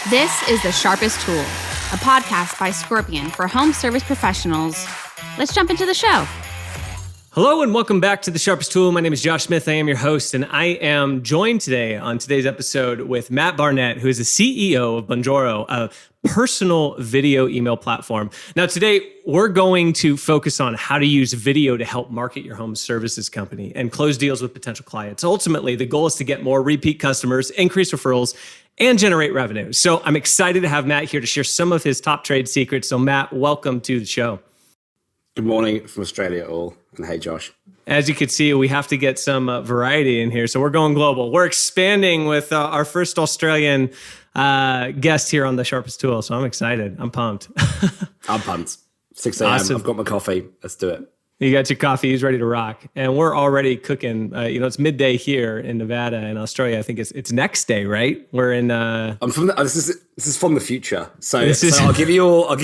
This is The Sharpest Tool, a podcast by Scorpion for home service professionals. Let's jump into the show. Hello and welcome back to The Sharpest Tool. My name is Josh Smith. I am your host, and I am joined today on today's episode with Matt Barnett, who is the CEO of Bonjour, a personal video email platform. Now, today, we're going to focus on how to use video to help market your home services company and close deals with potential clients. Ultimately, the goal is to get more repeat customers, increase referrals, and generate revenue. So I'm excited to have Matt here to share some of his top trade secrets. So Matt, welcome to the show. Good morning from Australia all, and hey Josh. As you can see, we have to get some variety in here, so we're going global. We're expanding with our first Australian guest here on The Sharpest Tool, so I'm excited. I'm pumped. I'm pumped. 6 a.m. Awesome. I've got my coffee. Let's do it. You got your coffee. He's ready to rock. And we're already cooking. It's midday here in Nevada and Australia. I think it's next day, right? We're in. I'm from. This is from the future. So I'll give you all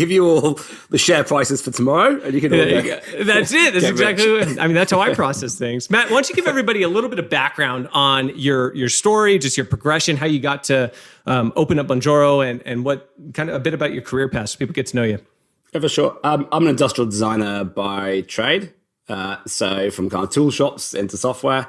the share prices for tomorrow, and you can. That's it. That's exactly. That's how I process things. Matt, why don't you give everybody a little bit of background on your story, just your progression, how you got to open up Bonjour, and what kind of a bit about your career path, so people get to know you. Yeah, for sure. I'm an industrial designer by trade. So from kind of tool shops into software,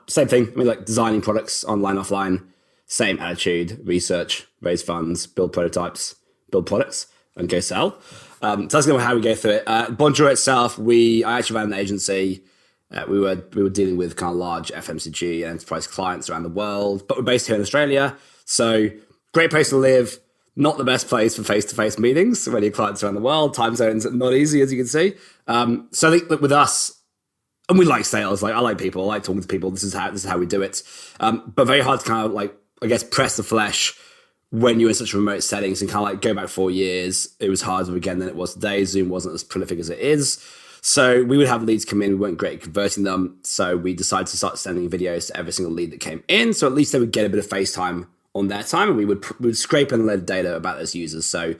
same thing. Like designing products online, offline, same attitude, research, raise funds, build prototypes, build products, and go sell. So that's kind of how we go through it. Bonjour itself, I actually ran an agency. We were dealing with kind of large FMCG and enterprise clients around the world, but we're based here in Australia. So great place to live. Not the best place for face-to-face meetings when your clients around the world. Time zones are not easy, as you can see. So I think that with us, and we like sales. Like I like people. I like talking to people. This is how we do it. But very hard to kind of press the flesh when you're in such remote settings and kind of go back 4 years. It was harder again than it was today. Zoom wasn't as prolific as it is. So we would have leads come in. We weren't great at converting them. So we decided to start sending videos to every single lead that came in. So at least they would get a bit of FaceTime on their time, and we would scrape and load data about those users. So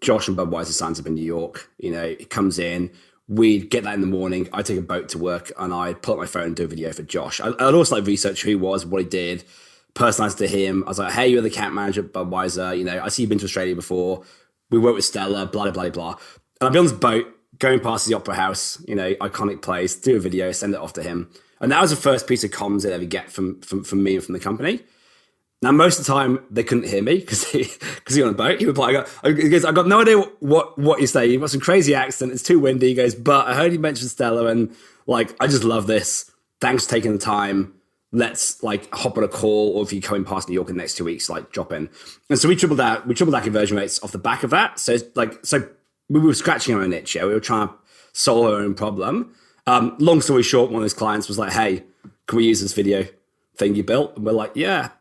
Josh and Budweiser signs up in New York. It comes in. We'd get that in the morning. I'd take a boat to work, and I'd pull up my phone and do a video for Josh. I'd also research who he was, what he did, personalized to him. I was like, hey, you're the account manager at Budweiser. I see you've been to Australia before. We work with Stella, blah, blah, blah, blah. And I'd be on this boat, going past the Opera House, iconic place, do a video, send it off to him. And that was the first piece of comms they'd ever get from me and from the company. Now, most of the time, they couldn't hear me because you're on a boat. He would reply, he goes, I got no idea what you say. You've got some crazy accent. It's too windy. He goes, but I heard you mention Stella, and I just love this. Thanks for taking the time. Let's hop on a call, or if you're coming past New York in the next 2 weeks, drop in. And so we tripled our conversion rates off the back of that. So we were scratching our own itch. Yeah? We were trying to solve our own problem. Long story short, one of those clients was like, hey, can we use this video thing you built? And we're like, yeah,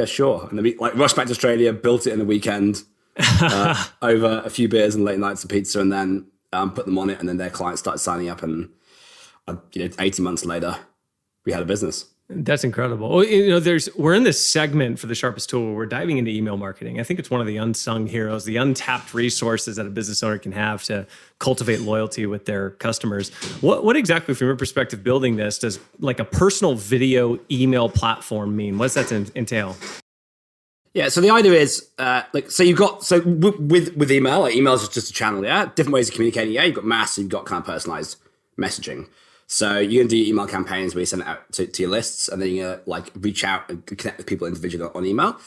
sure. And then we rushed back to Australia, built it in a weekend over a few beers and late nights of pizza, and then put them on it. And then their clients started signing up, and 18 months later, we had a business. That's incredible. We're in this segment for The Sharpest Tool where we're diving into email marketing. I think it's one of the unsung heroes, the untapped resources that a business owner can have to cultivate loyalty with their customers. What exactly, from your perspective, building this, does a personal video email platform mean? What does that entail? Yeah, so the idea is, with email, email is just a channel, yeah? Different ways of communicating, yeah? You've got mass, you've got kind of personalized messaging. So you're going to do your email campaigns where you send it out to your lists, and then you're going to reach out and connect with people individually on email.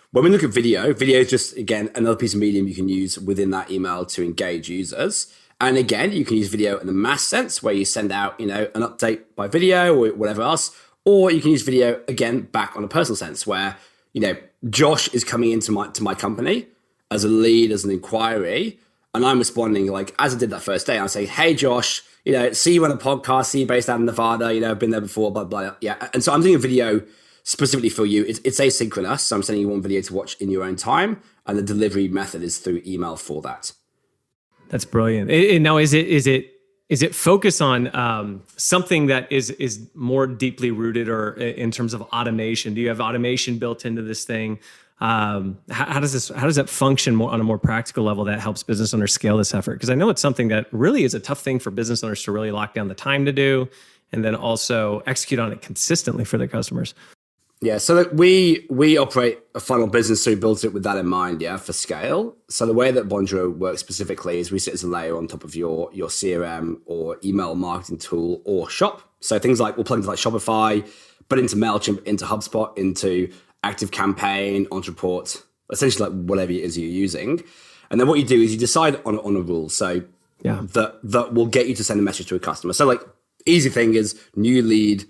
When we look at video is just, again, another piece of medium you can use within that email to engage users. And again, you can use video in the mass sense where you send out, an update by video or whatever else. Or you can use video, again, back on a personal sense where, Josh is coming into my company as a lead, as an inquiry, and I'm responding as I did that first day. I say, hey, Josh, see you on a podcast, see you based out in Nevada, I've been there before, blah, blah, yeah. And so I'm doing a video specifically for you. It's asynchronous, so I'm sending you one video to watch in your own time, and the delivery method is through email for that. That's brilliant. Now, is it focused on something that is more deeply rooted, or in terms of automation? Do you have automation built into this thing? How does that function more on a more practical level that helps business owners scale this effort? Because I know it's something that really is a tough thing for business owners to really lock down the time to do, and then also execute on it consistently for their customers. Yeah, so look, we operate a funnel business, so we built it with that in mind, yeah, for scale. So the way that Bonjour works specifically is we sit as a layer on top of your CRM or email marketing tool or shop. So things like we'll plug into like Shopify, but into MailChimp, into HubSpot, into ActiveCampaign, onto Report, essentially like whatever it is you're using. And then what you do is you decide on a rule. So that will get you to send a message to a customer. So like easy thing is new lead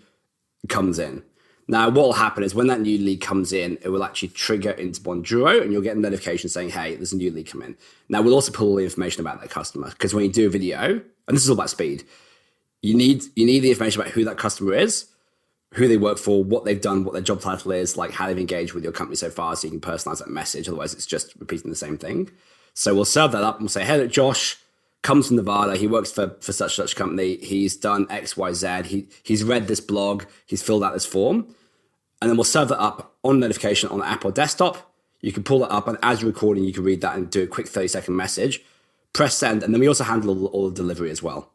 comes in. Now, what will happen is when that new lead comes in, it will actually trigger into Bonjour and you'll get a notification saying, hey, there's a new lead come in. Now, we'll also pull all the information about that customer because when you do a video, and this is all about speed, you need the information about who that customer is, who they work for, what they've done, what their job title is, like how they've engaged with your company so far so you can personalize that message. Otherwise, it's just repeating the same thing. So we'll serve that up and we'll say, hey, look, Josh comes from Nevada. He works for such company. He's done X, Y, Z. He's read this blog. He's filled out this form. And then we'll serve that up on notification on the app or desktop. You can pull that up, and as you're recording, you can read that and do a quick 30-second message. Press send, and then we also handle all the delivery as well.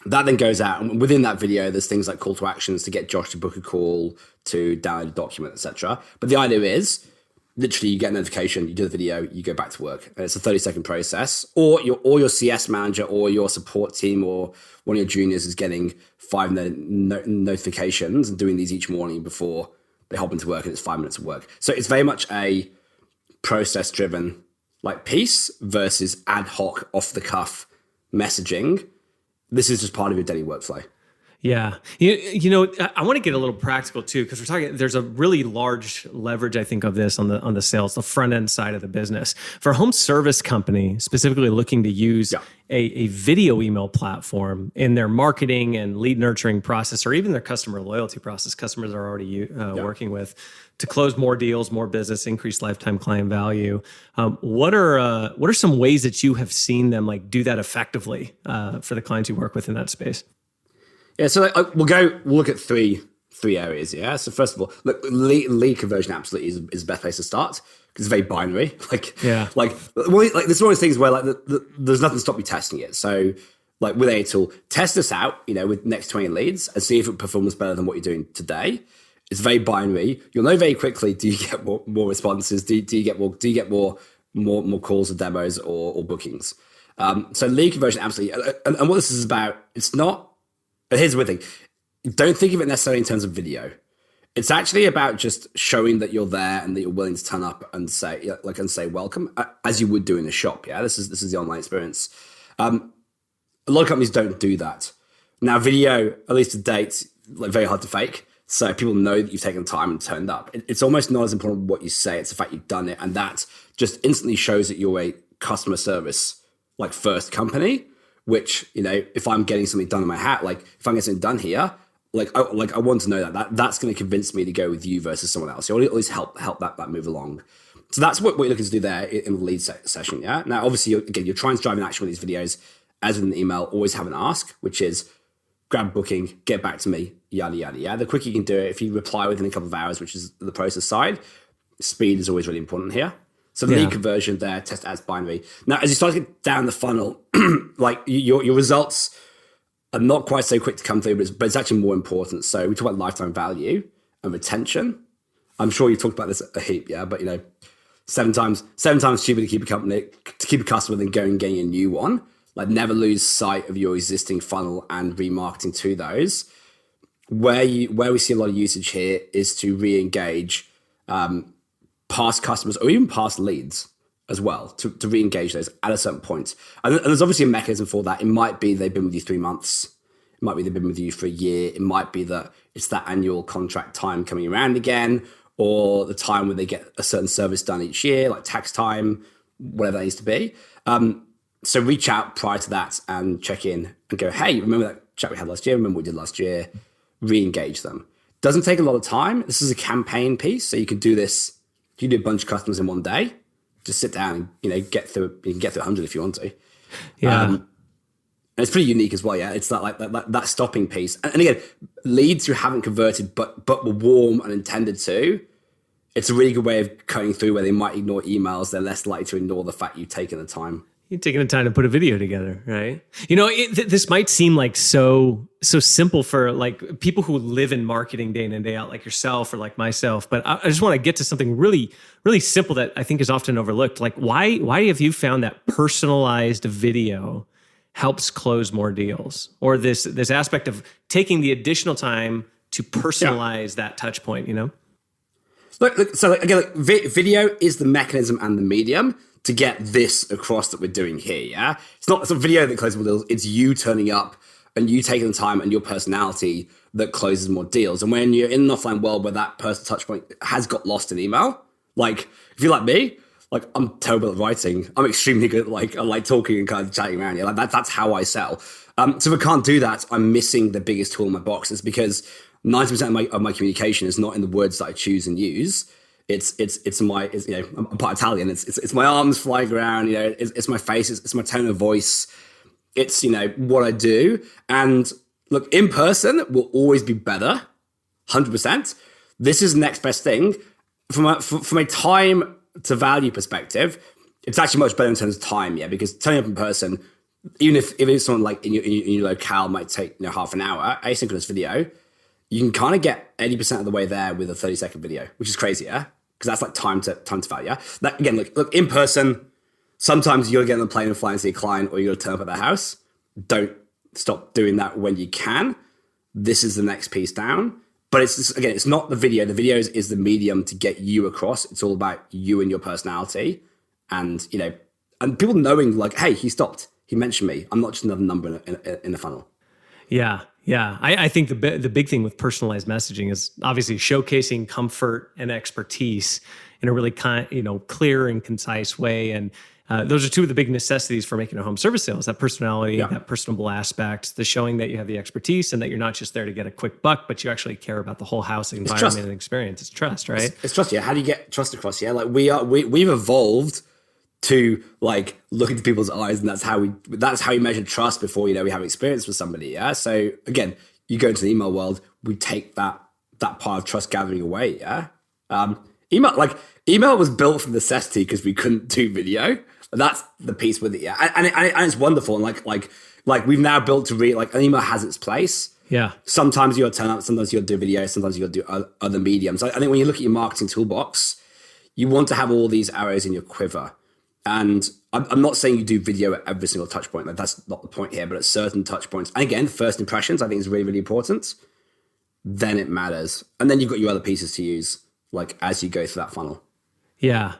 That then goes out, and within that video, there's things like call to actions to get Josh to book a call, to download a document, etc. But the idea is, literally, you get a notification, you do the video, you go back to work, and it's a 30-second process. Or your CS manager, or your support team, or one of your juniors is getting 5 notifications and doing these each morning before they hop into work, and it's 5 minutes of work. So it's very much a process-driven like piece versus ad hoc, off-the-cuff messaging. This is just part of your daily workflow. Yeah. You know, I want to get a little practical too, because we're talking, there's a really large leverage, I think, of this on the sales, the front end side of the business. For a home service company, specifically looking to use a video email platform in their marketing and lead nurturing process, or even their customer loyalty process, customers are already working with, to close more deals, more business, increase lifetime client value. What are some ways that you have seen them like do that effectively for the clients you work with in that space? Yeah, so we'll look at three areas. Yeah, so first of all, look, lead conversion absolutely is the best place to start because it's very binary. Like this is one of those things where like there's nothing to stop you testing it. So like with a tool, test this out, with next 20 leads and see if it performs better than what you're doing today. It's very binary. You'll know very quickly. Do you get more responses? Do you get more calls or demos or bookings? So lead conversion absolutely. And what this is about, it's not. But here's the weird thing. Don't think of it necessarily in terms of video. It's actually about just showing that you're there and that you're willing to turn up and say welcome, as you would do in a shop. Yeah, this is the online experience. A lot of companies don't do that. Now, video, at least to date, like very hard to fake. So people know that you've taken the time and turned up. It's almost not as important what you say. It's the fact you've done it. And that just instantly shows that you're a customer service like first company. Which, if I'm getting something done in my hat, like if I'm getting something done here, I want to know that's going to convince me to go with you versus someone else. You'll always help that move along. So that's what you're looking to do there in the lead session. Yeah. Now, obviously, you're trying to drive an action with these videos. As with an email, always have an ask, which is grab booking, get back to me, yada yada yada. The quicker you can do it, if you reply within a couple of hours, which is the process side, speed is always really important here. So the lead conversion there, test as binary. Now, as you start to get down the funnel, like your results are not quite so quick to come through, but it's actually more important. So we talk about lifetime value and retention. I'm sure you talked about this a heap, yeah. But seven times cheaper to keep a customer than going and getting a new one. Like never lose sight of your existing funnel and remarketing to those. Where we see a lot of usage here is to re-engage past customers or even past leads as well, to re-engage those at a certain point. And there's obviously a mechanism for that. It might be they've been with you 3 months. It might be they've been with you for a year. It might be that it's that annual contract time coming around again, or the time when they get a certain service done each year, like tax time, whatever that needs to be. So reach out prior to that and check in and go, hey, remember that chat we had last year? Remember what we did last year? Re-engage them. Doesn't take a lot of time. This is a campaign piece, so you can do this. You do a bunch of customers in one day. Just sit down and get through 100 if you want to. Yeah. And it's pretty unique as well. Yeah, it's that stopping piece. And again, leads who haven't converted but were warm and intended to. It's a really good way of cutting through where they might ignore emails. They're less likely to ignore the fact you've taken the time. You're taking the time to put a video together, right? This might seem like so simple for like people who live in marketing day in and day out, like yourself or like myself. But I just want to get to something really, really simple that I think is often overlooked. Like, why have you found that personalized video helps close more deals, or this aspect of taking the additional time to personalize that touch point? Video is the mechanism and the medium to get this across that we're doing here, yeah? It's a video that closes more deals. It's you turning up and you taking the time and your personality that closes more deals. And when you're in an offline world where that personal touch point has got lost in email, like if you're like me, like I'm terrible at writing. I'm extremely good at I like talking and kind of chatting around. Yeah, like that's how I sell. So if I can't do that, I'm missing the biggest tool in my box. It's because 90% of my communication is not in the words that I choose and use. It's I'm part Italian. It's my arms flying around. It's my face. It's my tone of voice. It's what I do. And look, in person will always be better, 100%. This is the next best thing from a time to value perspective. It's actually much better in terms of time, yeah, because turning up in person, even if it's someone like in your locale might take half an hour, asynchronous video, you can kind of get 80% of the way there with a 30-second video, which is crazy, yeah? Because that's like time to value, yeah? That, again, look, in person, sometimes you got to get on the plane and fly and see a client, or you got to turn up at their house. Don't stop doing that when you can. This is the next piece down. But it's not the video. The video is the medium to get you across. It's all about you and your personality. And, and people knowing like, hey, he stopped. He mentioned me. I'm not just another number in the funnel. Yeah. I think the big thing with personalized messaging is obviously showcasing comfort and expertise in a really clear and concise way. And those are two of the big necessities for making a home service sale: that personality, that personable aspect, the showing that you have the expertise and that you're not just there to get a quick buck, but you actually care about the whole house environment and experience. It's trust, right? It's trust. Yeah. How do you get trust across? Yeah. Like we've evolved to like look into people's eyes, and that's how we measure trust before we have experience with somebody. Yeah. So again, you go into the email world, we take that part of trust gathering away. Yeah. Email was built from necessity because we couldn't do video. That's the piece with it. Yeah. And it's wonderful. And like we've now built to an email has its place. Yeah. Sometimes you'll turn up, sometimes you'll do video, sometimes you'll do other mediums. I think when you look at your marketing toolbox, you want to have all these arrows in your quiver. And I'm not saying you do video at every single touch point. Like that's not the point here, but at certain touch points. And again, first impressions, I think is really, really important. Then it matters. And then you've got your other pieces to use, like as you go through that funnel. Yeah.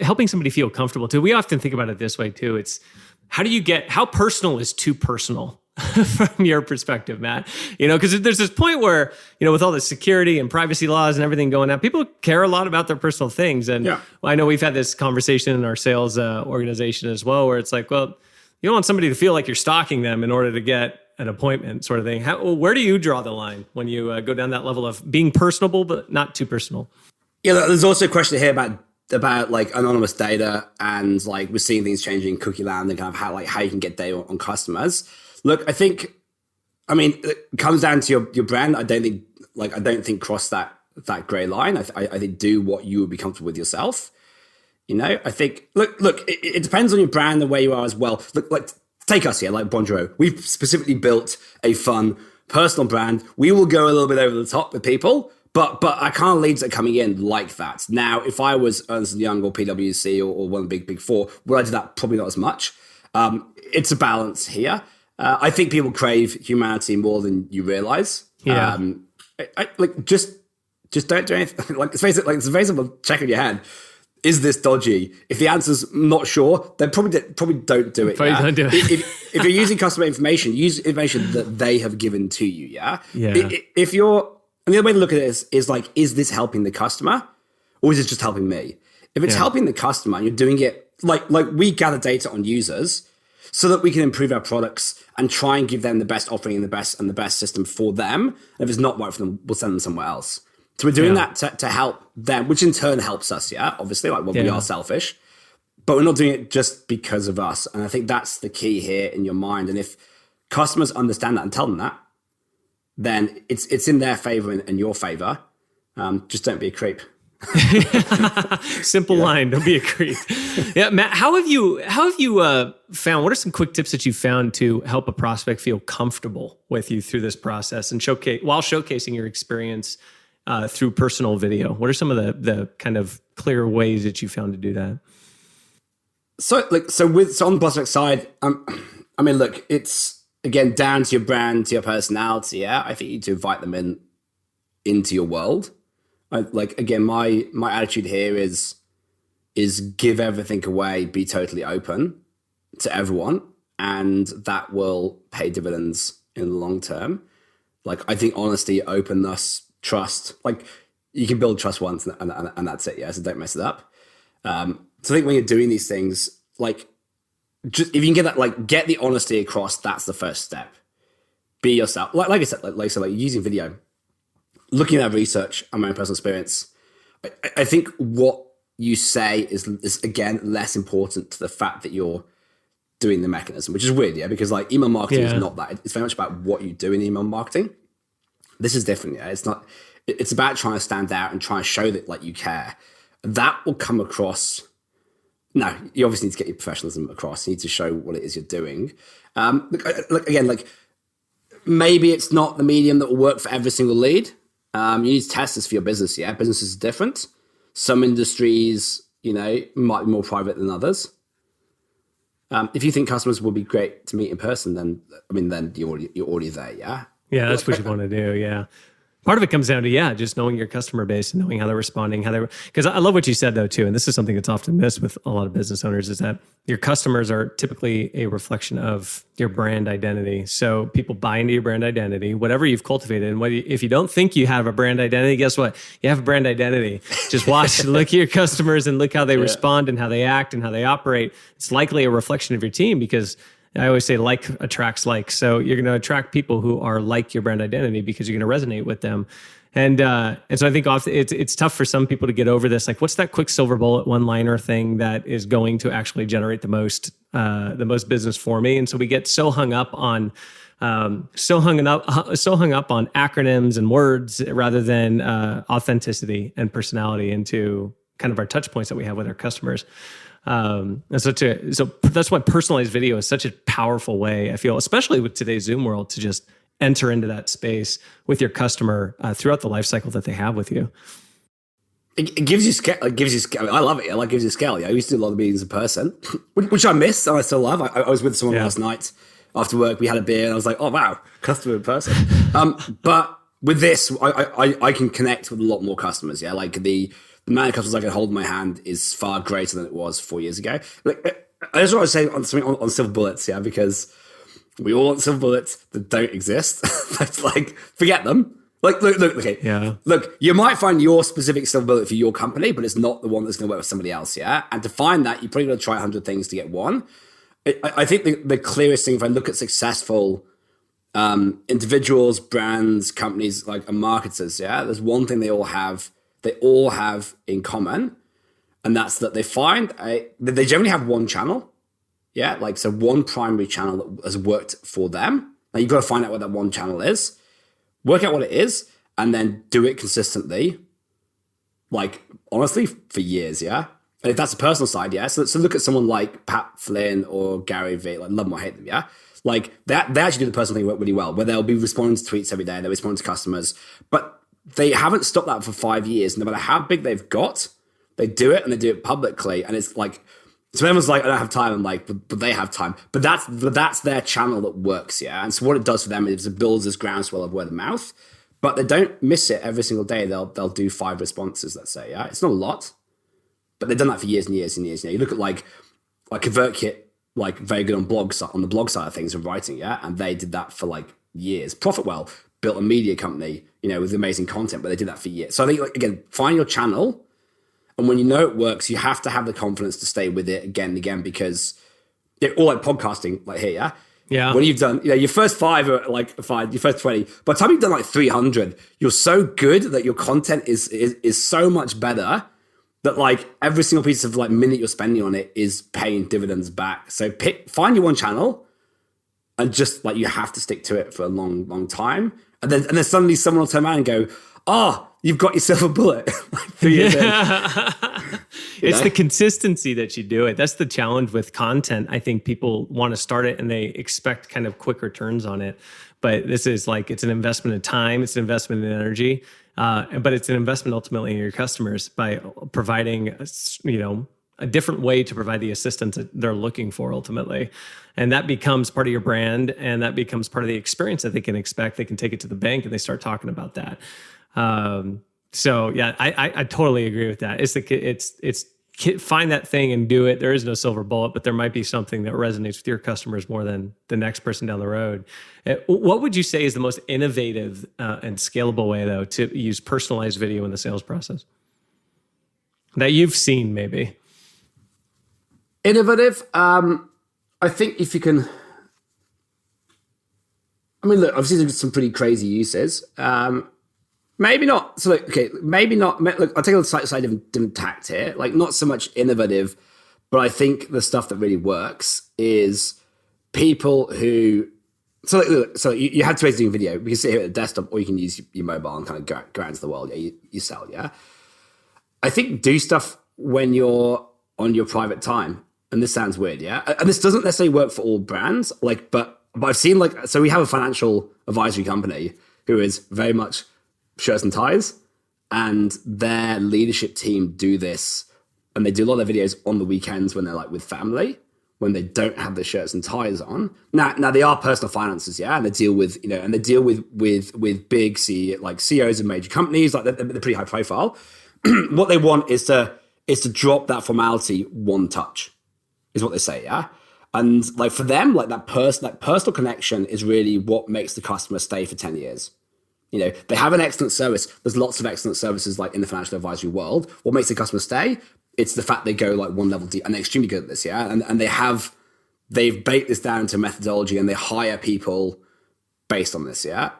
Helping somebody feel comfortable too. We often think about it this way too. It's how personal is too personal from your perspective, Matt? Because there's this point where, with all the security and privacy laws and everything going on, people care a lot about their personal things. And I know we've had this conversation in our sales organization as well, where it's like, well, you don't want somebody to feel like you're stalking them in order to get an appointment sort of thing. Where do you draw the line when you go down that level of being personable, but not too personal? Yeah, there's also a question here about like anonymous data, and like we're seeing things changing in cookie land and kind of how you can get data on customers. Look, it comes down to your brand. I don't think cross that gray line. I think do what you would be comfortable with yourself. I think look, it depends on your brand and where you are as well. Look, like take us here, like Bonjour. We've specifically built a fun personal brand. We will go a little bit over the top with people, but I can't leads that are coming in like that. Now, if I was Ernst & Young or PwC or one of the big four, would I do that? Probably not as much. It's a balance here. I think people crave humanity more than you realize. Yeah. Just don't do anything. Like, it's a very simple check on your head. Is this dodgy? If the answer's not sure, then probably don't do it. Don't do it. If you're using customer information, use information that they have given to you. Yeah. Yeah. And the other way to look at it is like, is this helping the customer, or is it just helping me? If it's helping the customer, and you're doing it like we gather data on users, so that we can improve our products and try and give them the best offering and the best system for them. And if it's not right for them, we'll send them somewhere else. So we're doing that to help them, which in turn helps us. Yeah, obviously, we are selfish, but we're not doing it just because of us. And I think that's the key here in your mind. And if customers understand that and tell them that, then it's in their favor and your favor. Just don't be a creep. Simple line. Don't be a creep. Yeah, Matt. How have you found? What are some quick tips that you found to help a prospect feel comfortable with you through this process and showcasing your experience through personal video? What are some of the kind of clear ways that you found to do that? So on the prospect side, I mean, look, it's again down to your brand, to your personality. Yeah, I think you need to invite them into your world. Again, my attitude here is give everything away, be totally open to everyone, and that will pay dividends in the long term. Like, I think honesty, openness, trust, like you can build trust once and that's it. Yeah, so don't mess it up. So I think when you're doing these things, like, just if you can get that, like, get the honesty across, that's the first step. Be yourself. Like I said, like using video. Looking at research and my own personal experience, I think what you say is again less important to the fact that you're doing the mechanism, which is weird, yeah, because like email marketing is not that. It's very much about what you do in email marketing. This is different, yeah. It's not. It's about trying to stand out and trying to show that like you care. That will come across. No, you obviously need to get your professionalism across. You need to show what it is you're doing. Look, maybe it's not the medium that will work for every single lead. You need to test this for your business. Yeah, business is different. Some industries, might be more private than others. If you think customers will be great to meet in person, then you're already there. Yeah. Yeah, that's what you want to do. Yeah. Part of it comes down to, just knowing your customer base and knowing how they're responding, because I love what you said though, too. And this is something that's often missed with a lot of business owners is that your customers are typically a reflection of your brand identity. So people buy into your brand identity, whatever you've cultivated. And if you don't think you have a brand identity, guess what? You have a brand identity. Just watch, look at your customers and look how they respond and how they act and how they operate. It's likely a reflection of your team because I always say like attracts like. So you're going to attract people who are like your brand identity because you're going to resonate with them. And so I think often it's tough for some people to get over this. Like, what's that quick silver bullet one-liner thing that is going to actually generate the most business for me? And so we get so hung up on acronyms and words rather than authenticity and personality into kind of our touch points that we have with our customers. And so that's why personalized video is such a powerful way, I feel, especially with today's Zoom world, to just enter into that space with your customer throughout the life cycle that they have with you. It gives you scale. It gives you scale. I love it. It gives you scale. Yeah, I used to do a lot of meetings in person, which I miss and I still love. I was with someone last night after work. We had a beer and I was like, oh, wow, customer in person. But with this, I can connect with a lot more customers. Yeah, like the amount of customers I can hold in my hand is far greater than it was 4 years ago. Like, I just want to say something on silver bullets, yeah, because we all want silver bullets that don't exist. Like, forget them. Like, look, okay. Yeah. Look, you might find your specific silver bullet for your company, but it's not the one that's going to work with somebody else, yeah? And to find that, you're probably going to try 100 things to get one. I think the clearest thing, if I look at successful individuals, brands, companies, like marketers, yeah, there's one thing they all have in common, and that's that they generally have one channel, yeah, like so one primary channel that has worked for them. Now you've got to find out what that one channel is, work out what it is, and then do it consistently, like honestly for years, yeah. And if that's a personal side, yeah. So look at someone like Pat Flynn or Gary Vee, like love them or hate them, yeah. Like they actually do the personal thing really well, where they'll be responding to tweets every day, they'll respond to customers, but they haven't stopped that for 5 years. No matter how big they've got, they do it and they do it publicly. And it's like, so everyone's like, I don't have time. I'm like, but they have time. But that's their channel that works, yeah? And so what it does for them is it builds this groundswell of word of mouth, but they don't miss it every single day. They'll do 5 responses, let's say, yeah? It's not a lot, but they've done that for years and years and years. You look at like ConvertKit, like very good on the blog side of things and writing, yeah? And they did that for like years. Profitwell built a media company, with amazing content, but they did that for years. So I think, like, again, find your channel. And when you know it works, you have to have the confidence to stay with it again and again, because or like podcasting, like here, yeah? Yeah. When you've done, your first 5 are like fine, your first 20. By the time you've done like 300, you're so good that your content is so much better that like every single piece of like minute you're spending on it is paying dividends back. So find your one channel and just like you have to stick to it for a long, long time. And then suddenly someone will turn around and go, oh, you've got yourself a bullet. Like 3 years in. It's the consistency that you do it. That's the challenge with content. I think people want to start it and they expect kind of quick returns on it. But this is like, it's an investment in time, it's an investment in energy, but it's an investment ultimately in your customers by providing, a different way to provide the assistance that they're looking for ultimately. And that becomes part of your brand, and that becomes part of the experience that they can expect. They can take it to the bank and they start talking about that. So yeah, I totally agree with that. It's find that thing and do it. There is no silver bullet, but there might be something that resonates with your customers more than the next person down the road. What would you say is the most innovative and scalable way, though, to use personalized video in the sales process that you've seen, maybe? Innovative. I think if you can, look, obviously there's some pretty crazy uses. Maybe not. So, maybe not. Look, I'll take a slightly different tact here. Like, not so much innovative, but I think the stuff that really works is people who. So you have two ways of doing video. You can sit here at the desktop, or you can use your mobile and kind of go out into the world. Yeah, you sell. Yeah. I think do stuff when you're on your private time, and this sounds weird. Yeah, and this doesn't necessarily work for all brands. Like, but I've seen so we have a financial advisory company who is very much shirts and ties, and their leadership team do this, and they do a lot of their videos on the weekends when they're like with family, when they don't have their shirts and ties on. Now they are personal finances, yeah, and they deal with with big CEOs of major companies, like they're pretty high profile. What they want is to drop that formality one touch, is what they say, yeah. And like for them, like that personal connection is really what makes the customer stay for 10 years. They have an excellent service. There's lots of excellent services like in the financial advisory world. What makes the customer stay? It's the fact they go like one level deep, and they're extremely good at this, yeah. And they've baked this down into methodology, and they hire people based on this, yeah.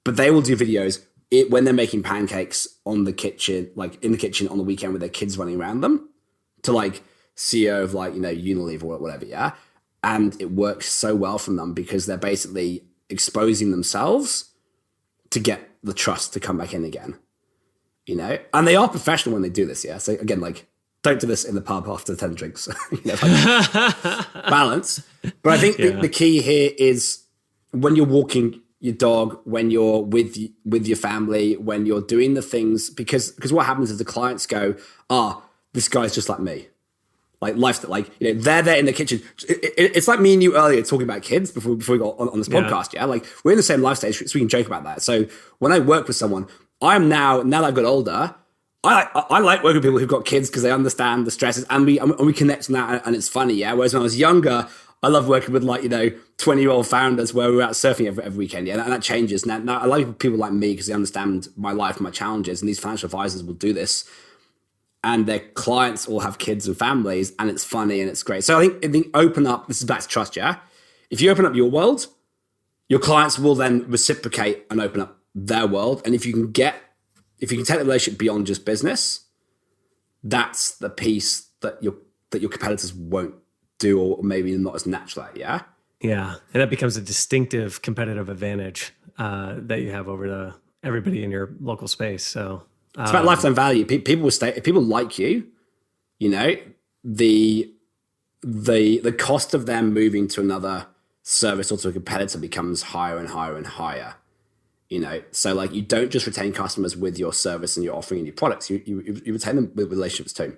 But they will do videos when they're making pancakes on the kitchen, like in the kitchen on the weekend with their kids running around them, to like CEO of Unilever or whatever, yeah. And it works so well from them because they're basically exposing themselves to get the trust to come back in again, and they are professional when they do this. Yeah. So again, like, don't do this in the pub after 10 drinks, balance. But I think the key here is when you're walking your dog, when you're with your family, when you're doing the things, because what happens is the clients go, this guy's just like me. Like life, they're there in the kitchen. It's like me and you earlier talking about kids before we got on this podcast. Yeah, like we're in the same life stage, so we can joke about that. So when I work with someone, I'm now that I've got older, I like working with people who've got kids because they understand the stresses and we connect on that, and it's funny. Yeah. Whereas when I was younger, I love working with 20-year-old founders where we're out surfing every weekend. Yeah, and that changes now. I like people like me because they understand my life and my challenges, and these financial advisors will do this. And their clients all have kids and families, and it's funny and it's great. So I think open up. This is back to trust, yeah. If you open up your world, your clients will then reciprocate and open up their world. And if you can take the relationship beyond just business, that's the piece that your competitors won't do, or maybe not as natural at, yeah. Yeah, and that becomes a distinctive competitive advantage that you have over everybody in your local space. So. It's about lifetime value. People will stay. If people like you, the cost of them moving to another service or to a competitor becomes higher and higher and higher. So like you don't just retain customers with your service and your offering and your products. You retain them with relationships too.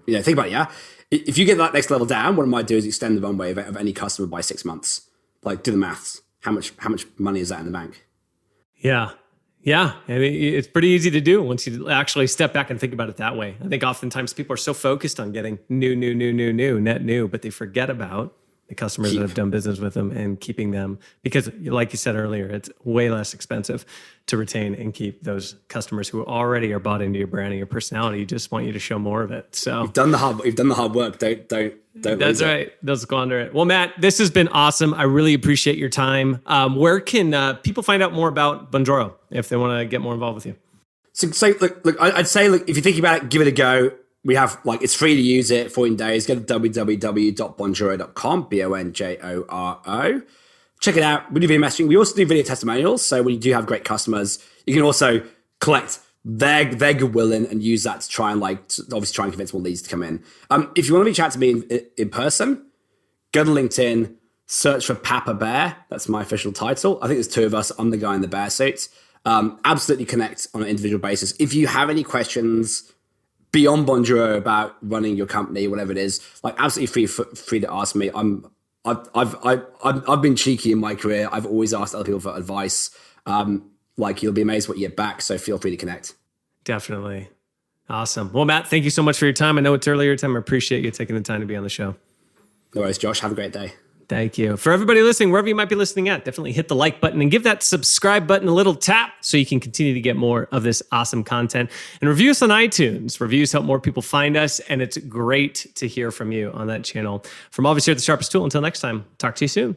Think about it. Yeah, if you get that next level down, what I might do is extend the runway of any customer by 6 months. Like do the maths. How much money is that in the bank? Yeah. Yeah, I mean, it's pretty easy to do once you actually step back and think about it that way. I think oftentimes people are so focused on getting net new, but they forget about the customers that have done business with them and keeping them, because like you said earlier, it's way less expensive to retain and keep those customers who already are bought into your brand and your personality. You just want you to show more of it. So you've done the hard work. Don't. That's right. Don't squander it. Well, Matt, this has been awesome. I really appreciate your time. Where can people find out more about Bonjour if they want to get more involved with you? So look, I'd say, if you're thinking about it, give it a go. We have, it's free to use it, 14 days. Go to www.bonjoro.com, Bonjoro. Check it out. We do video messaging. We also do video testimonials. So when you do have great customers, you can also collect their goodwill and use that to try and obviously try and convince more leads to come in. If you want to reach out to me in person, go to LinkedIn, search for Papa Bear. That's my official title. I think there's two of us. I'm the guy in the bear suit. Absolutely connect on an individual basis. If you have any questions beyond Bonjour about running your company, whatever it is, absolutely free to ask me. I've been cheeky in my career. I've always asked other people for advice. You'll be amazed what you get back. So feel free to connect. Definitely. Awesome. Well, Matt, thank you so much for your time. I know it's earlier time. I appreciate you taking the time to be on the show. No worries, Josh. Have a great day. Thank you. For everybody listening, wherever you might be listening at, definitely hit the like button and give that subscribe button a little tap so you can continue to get more of this awesome content. And review us on iTunes. Reviews help more people find us, and it's great to hear from you on that channel. From all of us here at The Sharpest Tool, until next time, talk to you soon.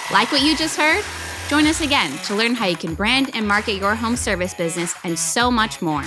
Like what you just heard? Join us again to learn how you can brand and market your home service business and so much more.